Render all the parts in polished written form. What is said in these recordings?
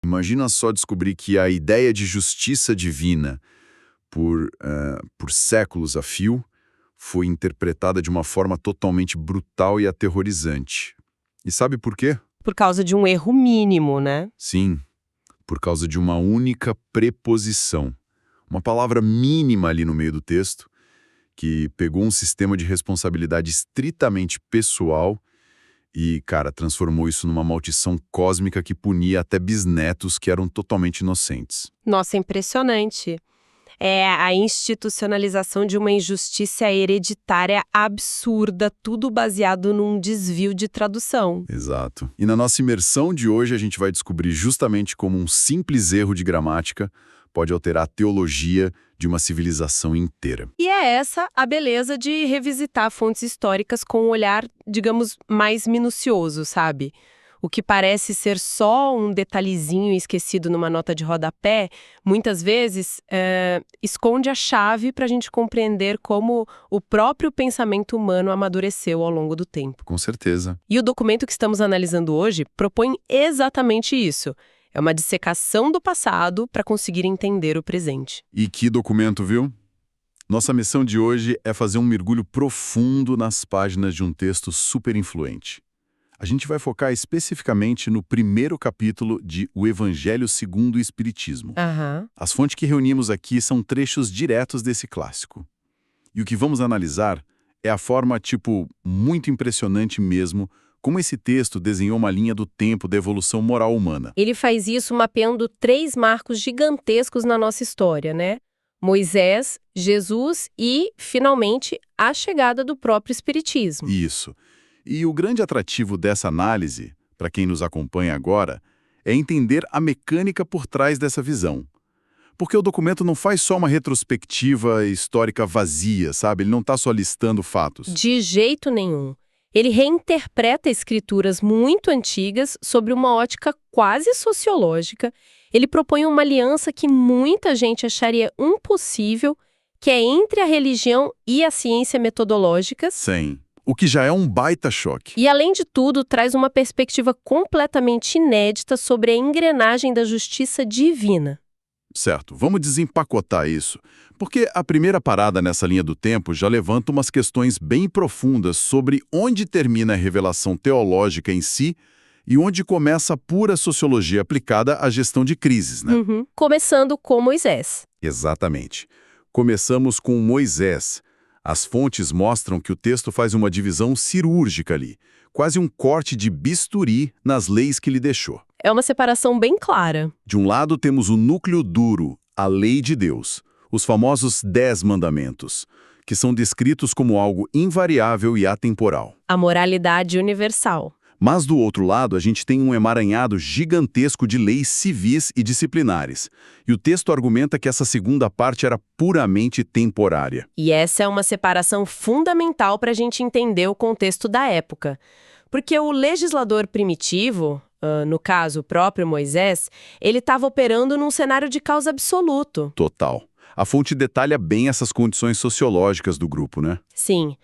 Imagina só descobrir que a ideia de justiça divina, por séculos a fio, foi interpretada de uma forma totalmente brutal e aterrorizante. E sabe por quê? Por causa de um erro mínimo, né? Sim, por causa de uma única preposição. Uma palavra mínima ali no meio do texto, que pegou um sistema de responsabilidade estritamente pessoal e, cara, transformou isso numa maldição cósmica que punia até bisnetos que eram totalmente inocentes. Nossa, impressionante. É a institucionalização de uma injustiça hereditária absurda, tudo baseado num desvio de tradução. Exato. E na nossa imersão de hoje a gente vai descobrir justamente como um simples erro de gramática pode alterar a teologia de uma civilização inteira. E é essa a beleza de revisitar fontes históricas com um olhar, digamos, mais minucioso, sabe? O que parece ser só um detalhezinho esquecido numa nota de rodapé, muitas vezes esconde a chave para a gente compreender como o próprio pensamento humano amadureceu ao longo do tempo. Com certeza. E o documento que estamos analisando hoje propõe exatamente isso. É uma dissecação do passado para conseguir entender o presente. E que documento, viu? Nossa missão de hoje é fazer um mergulho profundo nas páginas de um texto super influente. A gente vai focar especificamente no primeiro capítulo de O Evangelho segundo o Espiritismo. As fontes que reunimos aqui são trechos diretos desse clássico. E o que vamos analisar é a forma, muito impressionante mesmo, como esse texto desenhou uma linha do tempo da evolução moral humana. Ele faz isso mapeando 3 marcos gigantescos na nossa história, né? Moisés, Jesus e, finalmente, a chegada do próprio Espiritismo. Isso. E o grande atrativo dessa análise, para quem nos acompanha agora, é entender a mecânica por trás dessa visão. Porque o documento não faz só uma retrospectiva histórica vazia, sabe? Ele não está só listando fatos. De jeito nenhum. Ele reinterpreta escrituras muito antigas sobre uma ótica quase sociológica. Ele propõe uma aliança que muita gente acharia impossível, que é entre a religião e a ciência metodológica. Sim. O que já é um baita choque. E, além de tudo, traz uma perspectiva completamente inédita sobre a engrenagem da justiça divina. Certo, vamos desempacotar isso. Porque a primeira parada nessa linha do tempo já levanta umas questões bem profundas sobre onde termina a revelação teológica em si e onde começa a pura sociologia aplicada à gestão de crises, né? Começando com Moisés. Exatamente. Começamos com Moisés. As fontes mostram que o texto faz uma divisão cirúrgica ali, quase um corte de bisturi nas leis que lhe deixou. É uma separação bem clara. De um lado temos o núcleo duro, a lei de Deus, os famosos 10 mandamentos, que são descritos como algo invariável e atemporal. A moralidade universal. Mas do outro lado, a gente tem um emaranhado gigantesco de leis civis e disciplinares. E o texto argumenta que essa segunda parte era puramente temporária. E essa é uma separação fundamental para a gente entender o contexto da época. Porque o legislador primitivo, no caso o próprio Moisés, ele estava operando num cenário de causa absoluto. Total. A fonte detalha bem essas condições sociológicas do grupo, né? Sim.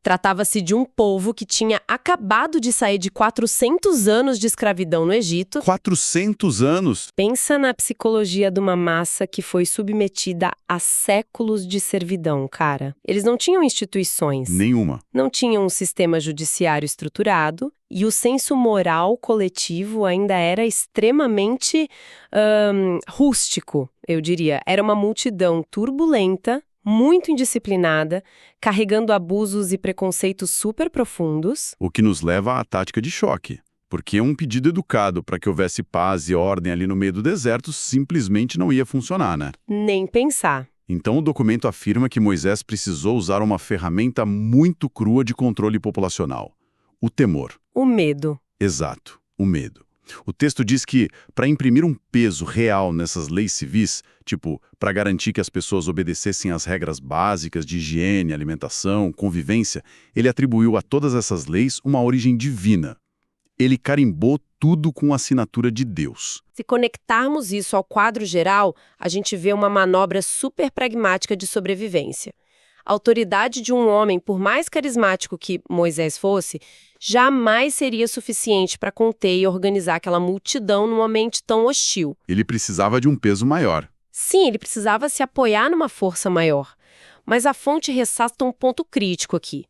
Tratava-se de um povo que tinha acabado de sair de 400 anos de escravidão no Egito. 400 anos? Pensa na psicologia de uma massa que foi submetida a séculos de servidão, cara. Eles não tinham instituições. Nenhuma. Não tinham um sistema judiciário estruturado e o senso moral coletivo ainda era extremamente rústico, eu diria. Era uma multidão turbulenta, muito indisciplinada, carregando abusos e preconceitos super profundos. O que nos leva à tática de choque. Porque um pedido educado para que houvesse paz e ordem ali no meio do deserto simplesmente não ia funcionar, né? Nem pensar. Então o documento afirma que Moisés precisou usar uma ferramenta muito crua de controle populacional. O temor. O medo. Exato, o medo. O texto diz que, para imprimir um peso real nessas leis civis, para garantir que as pessoas obedecessem às regras básicas de higiene, alimentação, convivência, ele atribuiu a todas essas leis uma origem divina. Ele carimbou tudo com a assinatura de Deus. Se conectarmos isso ao quadro geral, a gente vê uma manobra super pragmática de sobrevivência. A autoridade de um homem, por mais carismático que Moisés fosse, jamais seria suficiente para conter e organizar aquela multidão num ambiente tão hostil. Ele precisava de um peso maior. Sim, ele precisava se apoiar numa força maior. Mas a fonte ressalta um ponto crítico aqui.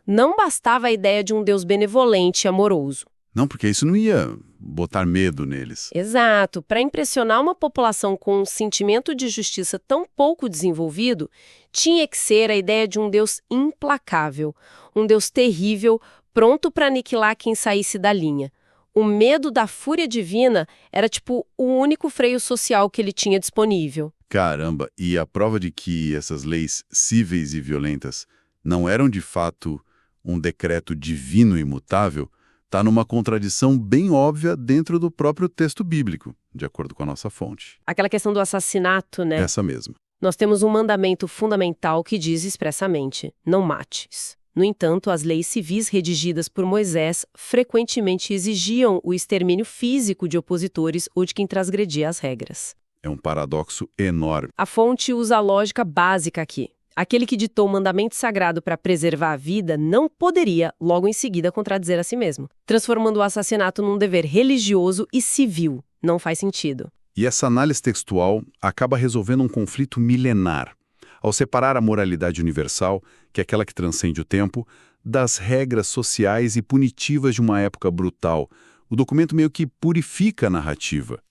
Não bastava a ideia de um Deus benevolente e amoroso. Não, porque isso não ia botar medo neles. Exato. Para impressionar uma população com um sentimento de justiça tão pouco desenvolvido, tinha que ser a ideia de um Deus implacável, um Deus terrível, pronto para aniquilar quem saísse da linha. O medo da fúria divina era tipo o único freio social que ele tinha disponível. Caramba, e a prova de que essas leis cíveis e violentas não eram de fato um decreto divino e imutável, está numa contradição bem óbvia dentro do próprio texto bíblico, de acordo com a nossa fonte. Aquela questão do assassinato, né? Essa mesma. Nós temos um mandamento fundamental que diz expressamente: não mates. No entanto, as leis civis redigidas por Moisés frequentemente exigiam o extermínio físico de opositores ou de quem transgredia as regras. É um paradoxo enorme. A fonte usa a lógica básica aqui. Aquele que ditou o mandamento sagrado para preservar a vida não poderia, logo em seguida, contradizer a si mesmo, transformando o assassinato num dever religioso e civil. Não faz sentido. E essa análise textual acaba resolvendo um conflito milenar, ao separar a moralidade universal, que é aquela que transcende o tempo, das regras sociais e punitivas de uma época brutal. O documento meio que purifica a narrativa.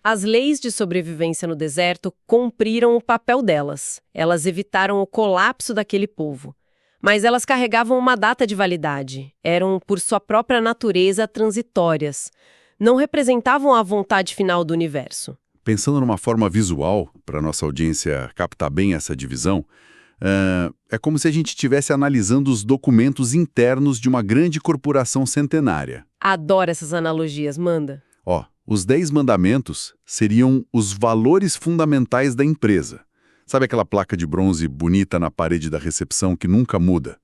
As leis de sobrevivência no deserto cumpriram o papel delas. Elas evitaram o colapso daquele povo. Mas elas carregavam uma data de validade. Eram, por sua própria natureza, transitórias. Não representavam a vontade final do universo. Pensando numa forma visual, para nossa audiência captar bem essa divisão, é como se a gente estivesse analisando os documentos internos de uma grande corporação centenária. Adoro essas analogias, manda. Os 10 mandamentos seriam os valores fundamentais da empresa. Sabe aquela placa de bronze bonita na parede da recepção que nunca muda?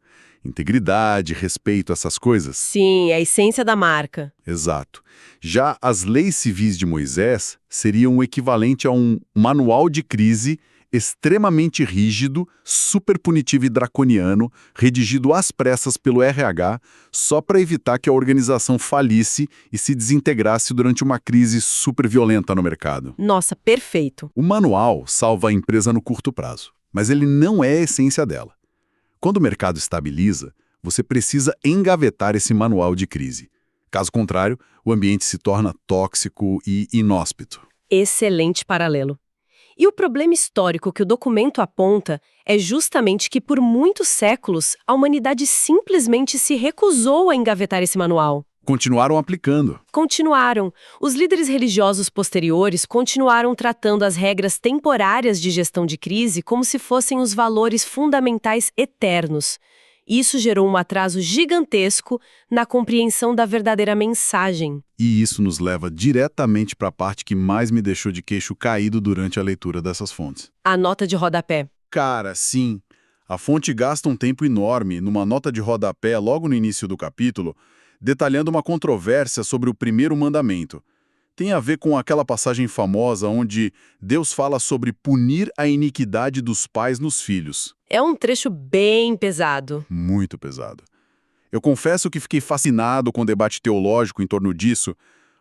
Integridade, respeito, essas coisas? Sim, é a essência da marca. Exato. Já as leis civis de Moisés seriam o equivalente a um manual de crise extremamente rígido, super punitivo e draconiano, redigido às pressas pelo RH, só para evitar que a organização falisse e se desintegrasse durante uma crise super violenta no mercado. Nossa, perfeito. O manual salva a empresa no curto prazo, mas ele não é a essência dela. Quando o mercado estabiliza, você precisa engavetar esse manual de crise. Caso contrário, o ambiente se torna tóxico e inóspito. Excelente paralelo. E o problema histórico que o documento aponta é justamente que, por muitos séculos, a humanidade simplesmente se recusou a engavetar esse manual. Continuaram aplicando. Continuaram. Os líderes religiosos posteriores continuaram tratando as regras temporárias de gestão de crise como se fossem os valores fundamentais eternos. Isso gerou um atraso gigantesco na compreensão da verdadeira mensagem. E isso nos leva diretamente para a parte que mais me deixou de queixo caído durante a leitura dessas fontes. A nota de rodapé. Cara, sim. A fonte gasta um tempo enorme numa nota de rodapé logo no início do capítulo, detalhando uma controvérsia sobre o primeiro mandamento. Tem a ver com aquela passagem famosa onde Deus fala sobre punir a iniquidade dos pais nos filhos. É um trecho bem pesado. Muito pesado. Eu confesso que fiquei fascinado com o debate teológico em torno disso,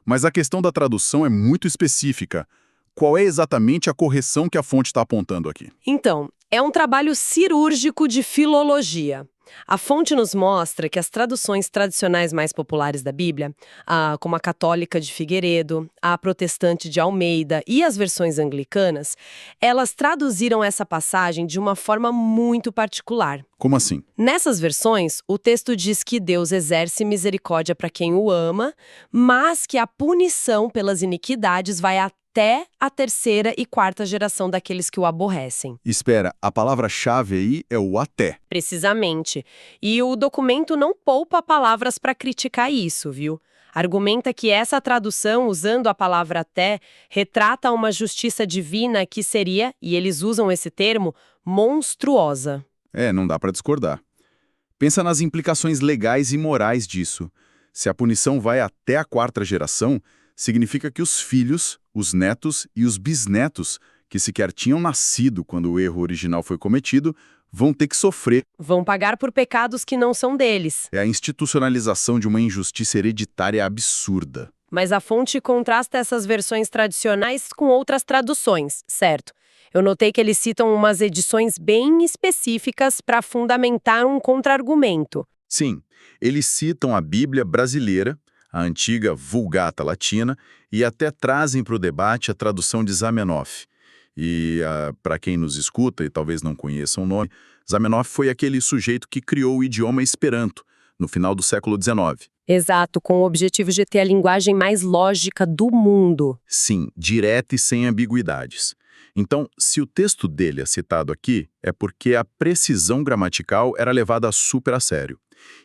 mas a questão da tradução é muito específica. Qual é exatamente a correção que a fonte está apontando aqui? Então, é um trabalho cirúrgico de filologia. A fonte nos mostra que as traduções tradicionais mais populares da Bíblia, como a católica de Figueiredo, a protestante de Almeida e as versões anglicanas, elas traduziram essa passagem de uma forma muito particular. Como assim? Nessas versões, o texto diz que Deus exerce misericórdia para quem o ama, mas que a punição pelas iniquidades vai até a terceira e quarta geração daqueles que o aborrecem. Espera, a palavra-chave aí é o até. Precisamente. E o documento não poupa palavras para criticar isso, viu? Argumenta que essa tradução, usando a palavra até, retrata uma justiça divina que seria, e eles usam esse termo, monstruosa. Não dá para discordar. Pensa nas implicações legais e morais disso. Se a punição vai até a quarta geração, significa que os filhos, os netos e os bisnetos, que sequer tinham nascido quando o erro original foi cometido, vão ter que sofrer. Vão pagar por pecados que não são deles. É a institucionalização de uma injustiça hereditária absurda. Mas a fonte contrasta essas versões tradicionais com outras traduções, certo? Eu notei que eles citam umas edições bem específicas para fundamentar um contra-argumento. Sim, eles citam a Bíblia brasileira, a antiga Vulgata Latina, e até trazem para o debate a tradução de Zamenhof. E, para quem nos escuta e talvez não conheça o nome, Zamenhof foi aquele sujeito que criou o idioma Esperanto, no final do século XIX. Exato, com o objetivo de ter a linguagem mais lógica do mundo. Sim, direta e sem ambiguidades. Então, se o texto dele é citado aqui, é porque a precisão gramatical era levada super a sério.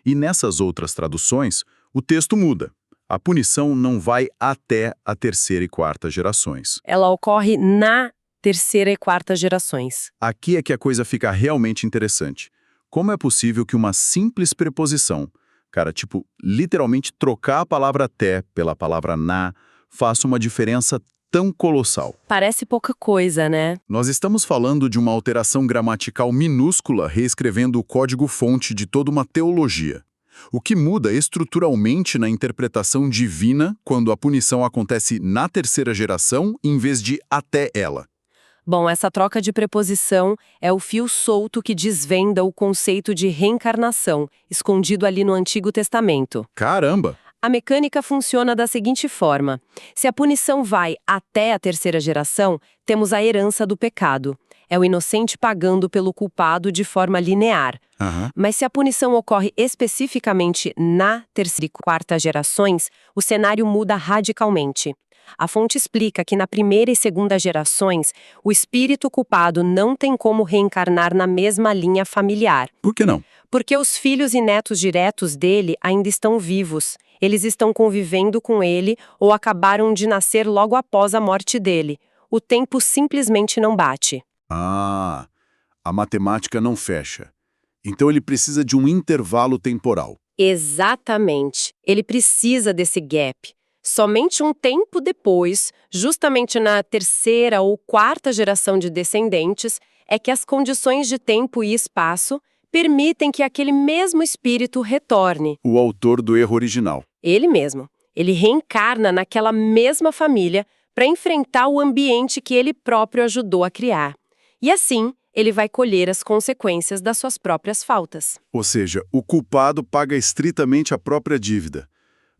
E nessas outras traduções, o texto muda. A punição não vai até a terceira e quarta gerações. Ela ocorre na terceira e quarta gerações. Aqui é que a coisa fica realmente interessante. Como é possível que uma simples preposição, literalmente trocar a palavra até pela palavra na, faça uma diferença tão colossal? Parece pouca coisa, né? Nós estamos falando de uma alteração gramatical minúscula reescrevendo o código-fonte de toda uma teologia. O que muda estruturalmente na interpretação divina quando a punição acontece na terceira geração em vez de até ela. Bom, essa troca de preposição é o fio solto que desvenda o conceito de reencarnação, escondido ali no Antigo Testamento. Caramba! A mecânica funciona da seguinte forma: se a punição vai até a terceira geração, temos a herança do pecado. É o inocente pagando pelo culpado de forma linear. Mas se a punição ocorre especificamente na terceira e quarta gerações, o cenário muda radicalmente. A fonte explica que na primeira e segunda gerações, o espírito culpado não tem como reencarnar na mesma linha familiar. Por que não? Porque os filhos e netos diretos dele ainda estão vivos. Eles estão convivendo com ele ou acabaram de nascer logo após a morte dele. O tempo simplesmente não bate. Ah, a matemática não fecha. Então ele precisa de um intervalo temporal. Exatamente. Ele precisa desse gap. Somente um tempo depois, justamente na terceira ou quarta geração de descendentes, é que as condições de tempo e espaço permitem que aquele mesmo espírito retorne. O autor do erro original. Ele mesmo. Ele reencarna naquela mesma família para enfrentar o ambiente que ele próprio ajudou a criar. E assim, ele vai colher as consequências das suas próprias faltas. Ou seja, o culpado paga estritamente a própria dívida.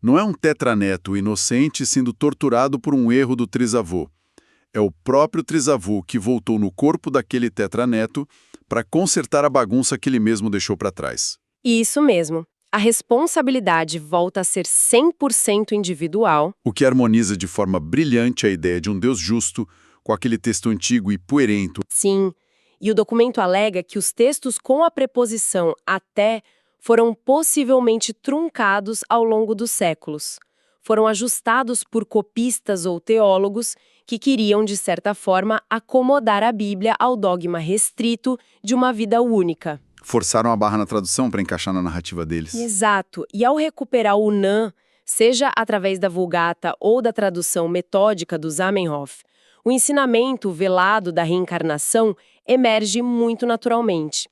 Não é um tetraneto inocente sendo torturado por um erro do trisavô. É o próprio trisavô que voltou no corpo daquele tetraneto para consertar a bagunça que ele mesmo deixou para trás. Isso mesmo. A responsabilidade volta a ser 100% individual. O que harmoniza de forma brilhante a ideia de um Deus justo com aquele texto antigo e puerento. Sim, e o documento alega que os textos com a preposição até foram possivelmente truncados ao longo dos séculos. Foram ajustados por copistas ou teólogos que queriam, de certa forma, acomodar a Bíblia ao dogma restrito de uma vida única. Forçaram a barra na tradução para encaixar na narrativa deles. Exato. E ao recuperar o Nan, seja através da Vulgata ou da tradução metódica do Zamenhof, o ensinamento velado da reencarnação emerge muito naturalmente.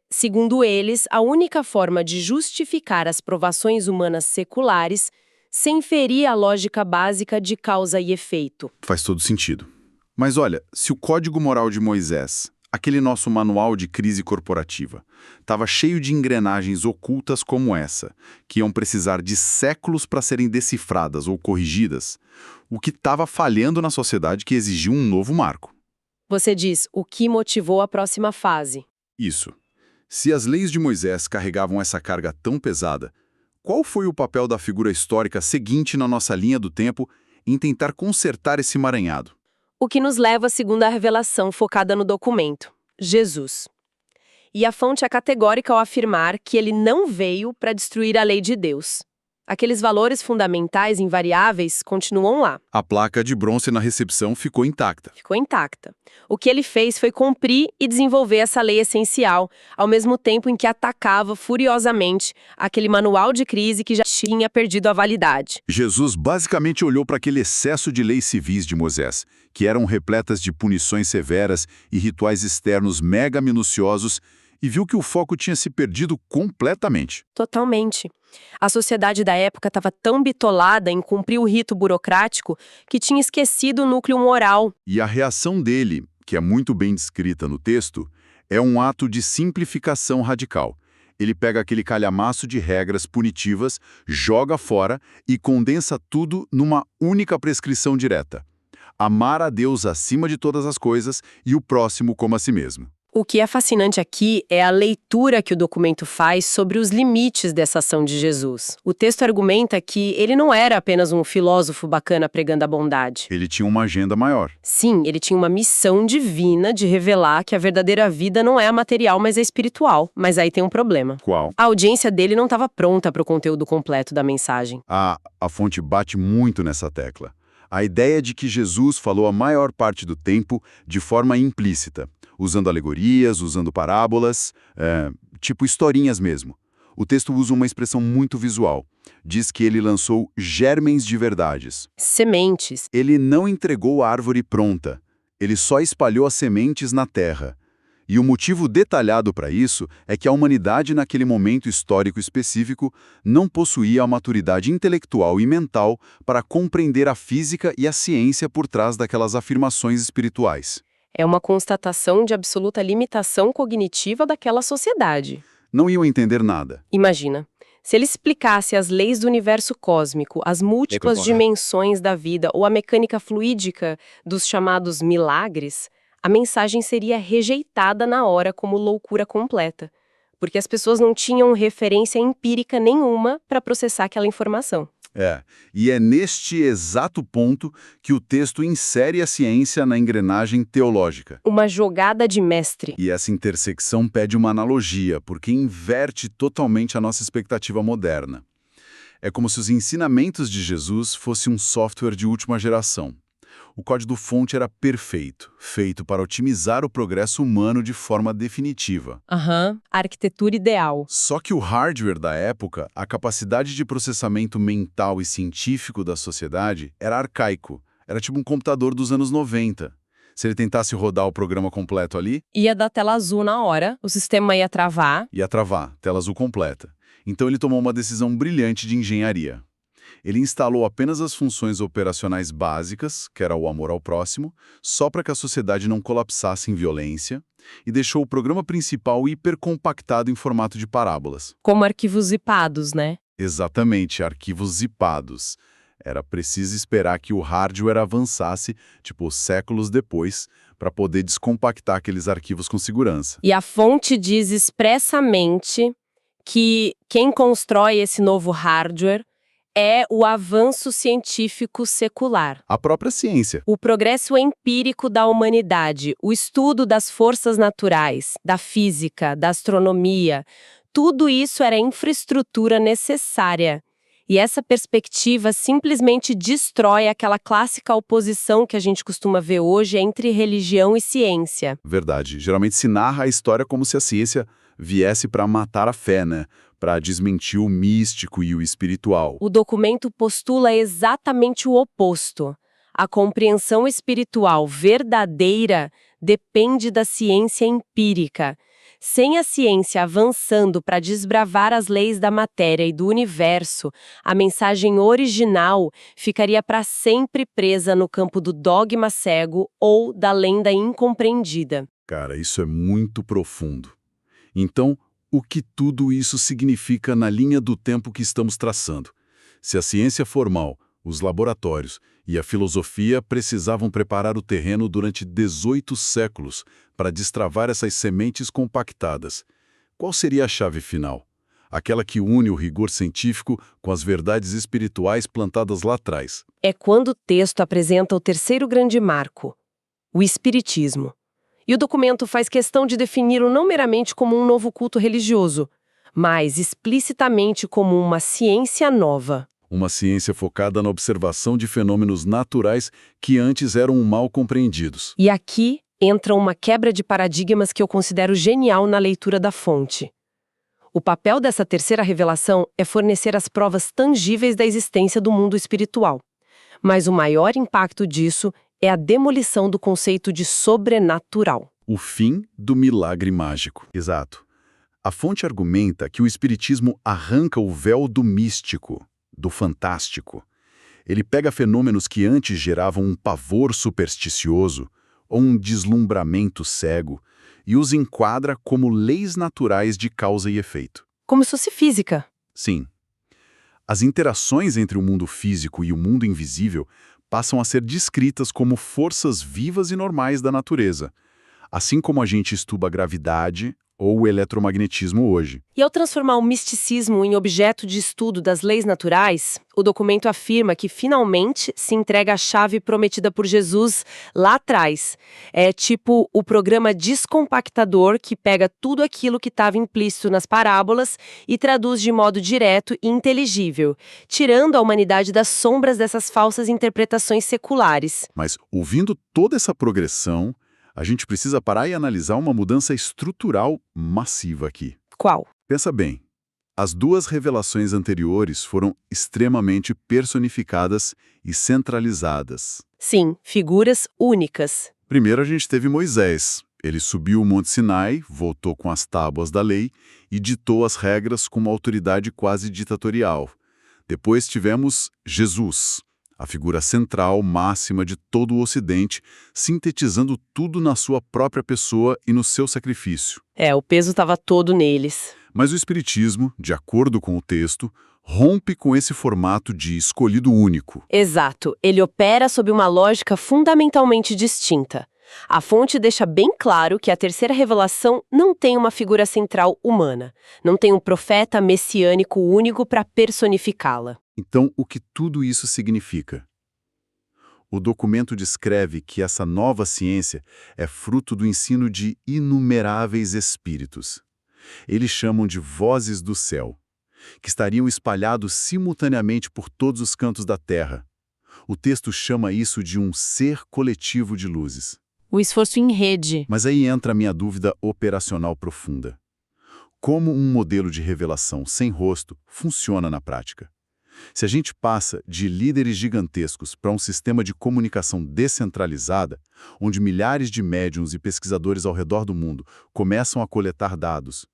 Segundo eles, a única forma de justificar as provações humanas seculares sem ferir a lógica básica de causa e efeito. Faz todo sentido. Mas olha, se o Código Moral de Moisés, aquele nosso manual de crise corporativa, estava cheio de engrenagens ocultas como essa, que iam precisar de séculos para serem decifradas ou corrigidas, o que estava falhando na sociedade que exigiu um novo marco? Você diz, o que motivou a próxima fase? Isso. Se as leis de Moisés carregavam essa carga tão pesada, qual foi o papel da figura histórica seguinte na nossa linha do tempo em tentar consertar esse emaranhado? O que nos leva à segunda revelação focada no documento, Jesus. E a fonte é categórica ao afirmar que ele não veio para destruir a lei de Deus. Aqueles valores fundamentais invariáveis continuam lá. A placa de bronze na recepção ficou intacta. Ficou intacta. O que ele fez foi cumprir e desenvolver essa lei essencial, ao mesmo tempo em que atacava furiosamente aquele manual de crise que já tinha perdido a validade. Jesus basicamente olhou para aquele excesso de leis civis de Moisés, que eram repletas de punições severas e rituais externos mega minuciosos, e viu que o foco tinha se perdido completamente. Totalmente. A sociedade da época estava tão bitolada em cumprir o rito burocrático que tinha esquecido o núcleo moral. E a reação dele, que é muito bem descrita no texto, é um ato de simplificação radical. Ele pega aquele calhamaço de regras punitivas, joga fora e condensa tudo numa única prescrição direta: amar a Deus acima de todas as coisas e o próximo como a si mesmo. O que é fascinante aqui é a leitura que o documento faz sobre os limites dessa ação de Jesus. O texto argumenta que ele não era apenas um filósofo bacana pregando a bondade. Ele tinha uma agenda maior. Sim, ele tinha uma missão divina de revelar que a verdadeira vida não é a material, mas é espiritual. Mas aí tem um problema. Qual? A audiência dele não estava pronta para o conteúdo completo da mensagem. A fonte bate muito nessa tecla. A ideia de que Jesus falou a maior parte do tempo de forma implícita, usando alegorias, usando parábolas, tipo historinhas mesmo. O texto usa uma expressão muito visual. Diz que ele lançou germens de verdades. Sementes. Ele não entregou a árvore pronta. Ele só espalhou as sementes na terra. E o motivo detalhado para isso é que a humanidade naquele momento histórico específico não possuía a maturidade intelectual e mental para compreender a física e a ciência por trás daquelas afirmações espirituais. É uma constatação de absoluta limitação cognitiva daquela sociedade. Não iam entender nada. Imagina, se ele explicasse as leis do universo cósmico, as múltiplas dimensões da vida ou a mecânica fluídica dos chamados milagres, a mensagem seria rejeitada na hora como loucura completa, porque as pessoas não tinham referência empírica nenhuma para processar aquela informação. E é neste exato ponto que o texto insere a ciência na engrenagem teológica. Uma jogada de mestre. E essa intersecção pede uma analogia, porque inverte totalmente a nossa expectativa moderna. É como se os ensinamentos de Jesus fossem um software de última geração. O código-fonte era perfeito, feito para otimizar o progresso humano de forma definitiva. A arquitetura ideal. Só que o hardware da época, a capacidade de processamento mental e científico da sociedade, era arcaico. Era tipo um computador dos anos 90. Se ele tentasse rodar o programa completo ali... Ia dar tela azul na hora, o sistema ia travar. Ia travar, tela azul completa. Então ele tomou uma decisão brilhante de engenharia. Ele instalou apenas as funções operacionais básicas, que era o amor ao próximo, só para que a sociedade não colapsasse em violência, e deixou o programa principal hipercompactado em formato de parábolas. Como arquivos zipados, né? Exatamente, arquivos zipados. Era preciso esperar que o hardware avançasse, séculos depois, para poder descompactar aqueles arquivos com segurança. E a fonte diz expressamente que quem constrói esse novo hardware é o avanço científico secular. A própria ciência. O progresso empírico da humanidade, o estudo das forças naturais, da física, da astronomia, tudo isso era infraestrutura necessária. E essa perspectiva simplesmente destrói aquela clássica oposição que a gente costuma ver hoje entre religião e ciência. Verdade. Geralmente se narra a história como se a ciência viesse para matar a fé, né? Para desmentir o místico e o espiritual. O documento postula exatamente o oposto. A compreensão espiritual verdadeira depende da ciência empírica. Sem a ciência avançando para desbravar as leis da matéria e do universo, a mensagem original ficaria para sempre presa no campo do dogma cego ou da lenda incompreendida. Cara, isso é muito profundo. Então, o que tudo isso significa na linha do tempo que estamos traçando? Se a ciência formal, os laboratórios e a filosofia precisavam preparar o terreno durante 18 séculos para destravar essas sementes compactadas, qual seria a chave final? Aquela que une o rigor científico com as verdades espirituais plantadas lá atrás. É quando o texto apresenta o terceiro grande marco, o espiritismo. E o documento faz questão de defini-lo não meramente como um novo culto religioso, mas explicitamente como uma ciência nova. Uma ciência focada na observação de fenômenos naturais que antes eram mal compreendidos. E aqui entra uma quebra de paradigmas que eu considero genial na leitura da fonte. O papel dessa terceira revelação é fornecer as provas tangíveis da existência do mundo espiritual. Mas o maior impacto disso é a demolição do conceito de sobrenatural. O fim do milagre mágico. Exato. A fonte argumenta que o Espiritismo arranca o véu do místico, do fantástico. Ele pega fenômenos que antes geravam um pavor supersticioso ou um deslumbramento cego e os enquadra como leis naturais de causa e efeito. Como se fosse física. Sim. As interações entre o mundo físico e o mundo invisível passam a ser descritas como forças vivas e normais da natureza, assim como a gente estuda a gravidade ou o eletromagnetismo hoje. E ao transformar o misticismo em objeto de estudo das leis naturais, o documento afirma que finalmente se entrega a chave prometida por Jesus lá atrás. É tipo o programa descompactador que pega tudo aquilo que estava implícito nas parábolas e traduz de modo direto e inteligível, tirando a humanidade das sombras dessas falsas interpretações seculares. Mas, ouvindo toda essa progressão, a gente precisa parar e analisar uma mudança estrutural massiva aqui. Qual? Pensa bem, as duas revelações anteriores foram extremamente personificadas e centralizadas. Sim, figuras únicas. Primeiro a gente teve Moisés. Ele subiu o Monte Sinai, voltou com as tábuas da lei e ditou as regras com uma autoridade quase ditatorial. Depois tivemos Jesus, a figura central, máxima de todo o Ocidente, sintetizando tudo na sua própria pessoa e no seu sacrifício. O peso estava todo neles. Mas o Espiritismo, de acordo com o texto, rompe com esse formato de escolhido único. Exato, ele opera sob uma lógica fundamentalmente distinta. A fonte deixa bem claro que a terceira revelação não tem uma figura central humana, não tem um profeta messiânico único para personificá-la. Então, o que tudo isso significa? O documento descreve que essa nova ciência é fruto do ensino de inumeráveis espíritos. Eles chamam de vozes do céu, que estariam espalhados simultaneamente por todos os cantos da Terra. O texto chama isso de um ser coletivo de luzes. O esforço em rede. Mas aí entra a minha dúvida operacional profunda. Como um modelo de revelação sem rosto funciona na prática? Se a gente passa de líderes gigantescos para um sistema de comunicação descentralizada, onde milhares de médiuns e pesquisadores ao redor do mundo começam a coletar dados,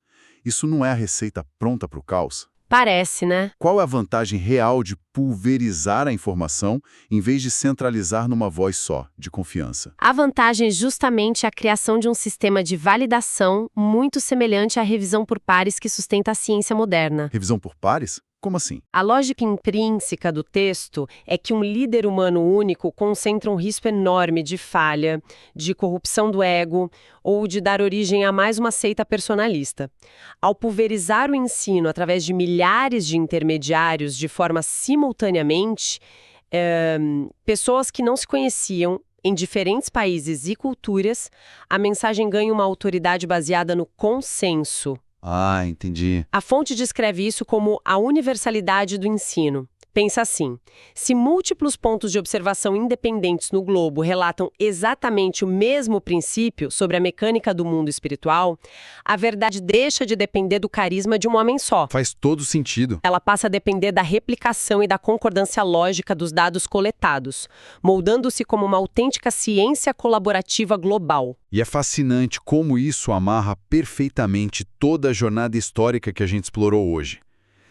isso não é a receita pronta para o caos? Parece, né? Qual é a vantagem real de pulverizar a informação em vez de centralizar numa voz só, de confiança? A vantagem é justamente a criação de um sistema de validação muito semelhante à revisão por pares que sustenta a ciência moderna. Revisão por pares? Como assim? A lógica intrínseca do texto é que um líder humano único concentra um risco enorme de falha, de corrupção do ego ou de dar origem a mais uma seita personalista. Ao pulverizar o ensino através de milhares de intermediários de forma simultaneamente, pessoas que não se conheciam em diferentes países e culturas, a mensagem ganha uma autoridade baseada no consenso. Ah, entendi. A fonte descreve isso como a universalidade do ensino. Pensa assim, se múltiplos pontos de observação independentes no globo relatam exatamente o mesmo princípio sobre a mecânica do mundo espiritual, a verdade deixa de depender do carisma de um homem só. Faz todo sentido. Ela passa a depender da replicação e da concordância lógica dos dados coletados, moldando-se como uma autêntica ciência colaborativa global. E é fascinante como isso amarra perfeitamente toda a jornada histórica que a gente explorou hoje.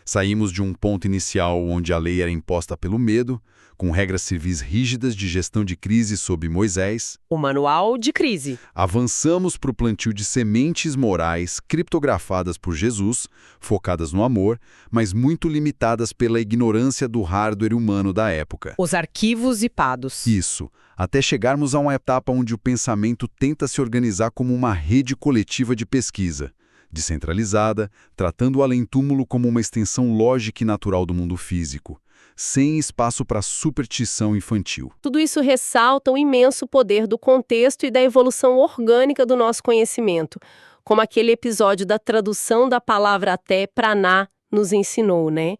Saímos de um ponto inicial onde a lei era imposta pelo medo, com regras civis rígidas de gestão de crise sob Moisés. O manual de crise. Avançamos para o plantio de sementes morais criptografadas por Jesus, focadas no amor, mas muito limitadas pela ignorância do hardware humano da época. Os arquivos zipados. Isso, até chegarmos a uma etapa onde o pensamento tenta se organizar como uma rede coletiva de pesquisa, descentralizada, tratando o além-túmulo como uma extensão lógica e natural do mundo físico, sem espaço para superstição infantil. Tudo isso ressalta o imenso poder do contexto e da evolução orgânica do nosso conhecimento, como aquele episódio da tradução da palavra até praná nos ensinou, né?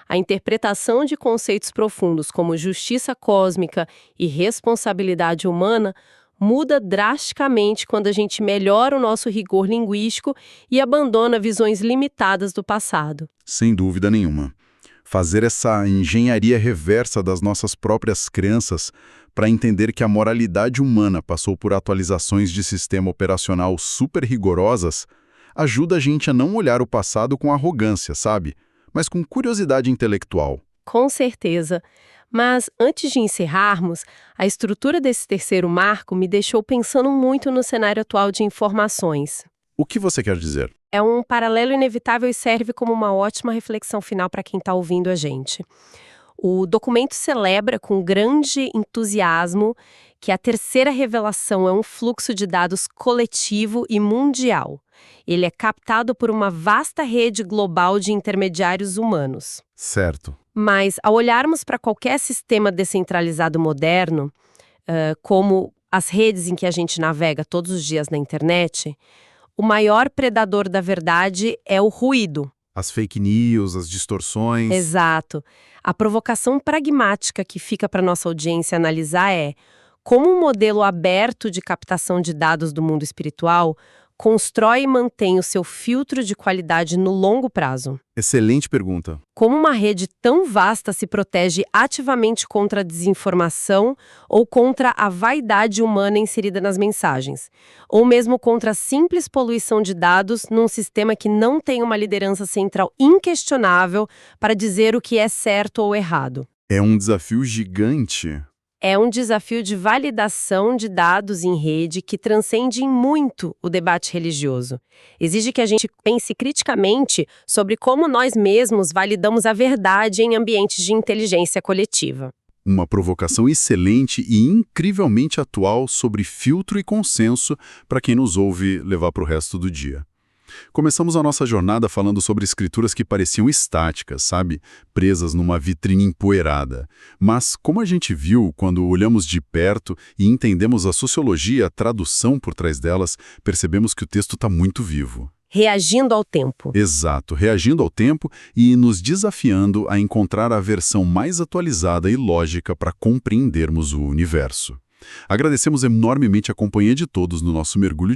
A interpretação de conceitos profundos como justiça cósmica e responsabilidade humana muda drasticamente quando a gente melhora o nosso rigor linguístico e abandona visões limitadas do passado. Sem dúvida nenhuma. Fazer essa engenharia reversa das nossas próprias crenças para entender que a moralidade humana passou por atualizações de sistema operacional super rigorosas ajuda a gente a não olhar o passado com arrogância, sabe? Mas com curiosidade intelectual. Com certeza. Mas, antes de encerrarmos, a estrutura desse terceiro marco me deixou pensando muito no cenário atual de informações. O que você quer dizer? É um paralelo inevitável e serve como uma ótima reflexão final para quem está ouvindo a gente. O documento celebra com grande entusiasmo que a terceira revelação é um fluxo de dados coletivo e mundial. Ele é captado por uma vasta rede global de intermediários humanos. Certo. Mas, ao olharmos para qualquer sistema descentralizado moderno, como as redes em que a gente navega todos os dias na internet, o maior predador da verdade é o ruído. As fake news, as distorções... Exato. A provocação pragmática que fica para nossa audiência analisar é como um modelo aberto de captação de dados do mundo espiritual constrói e mantém o seu filtro de qualidade no longo prazo. Excelente pergunta. Como uma rede tão vasta se protege ativamente contra a desinformação ou contra a vaidade humana inserida nas mensagens, ou mesmo contra a simples poluição de dados num sistema que não tem uma liderança central inquestionável para dizer o que é certo ou errado. É um desafio gigante. É um desafio de validação de dados em rede que transcende muito o debate religioso. Exige que a gente pense criticamente sobre como nós mesmos validamos a verdade em ambientes de inteligência coletiva. Uma provocação excelente e incrivelmente atual sobre filtro e consenso para quem nos ouve levar para o resto do dia. Começamos a nossa jornada falando sobre escrituras que pareciam estáticas, sabe? Presas numa vitrine empoeirada. Mas, como a gente viu quando olhamos de perto e entendemos a sociologia, a tradução por trás delas, percebemos que o texto está muito vivo. Reagindo ao tempo. Exato, reagindo ao tempo e nos desafiando a encontrar a versão mais atualizada e lógica para compreendermos o universo. Agradecemos enormemente a companhia de todos no nosso mergulho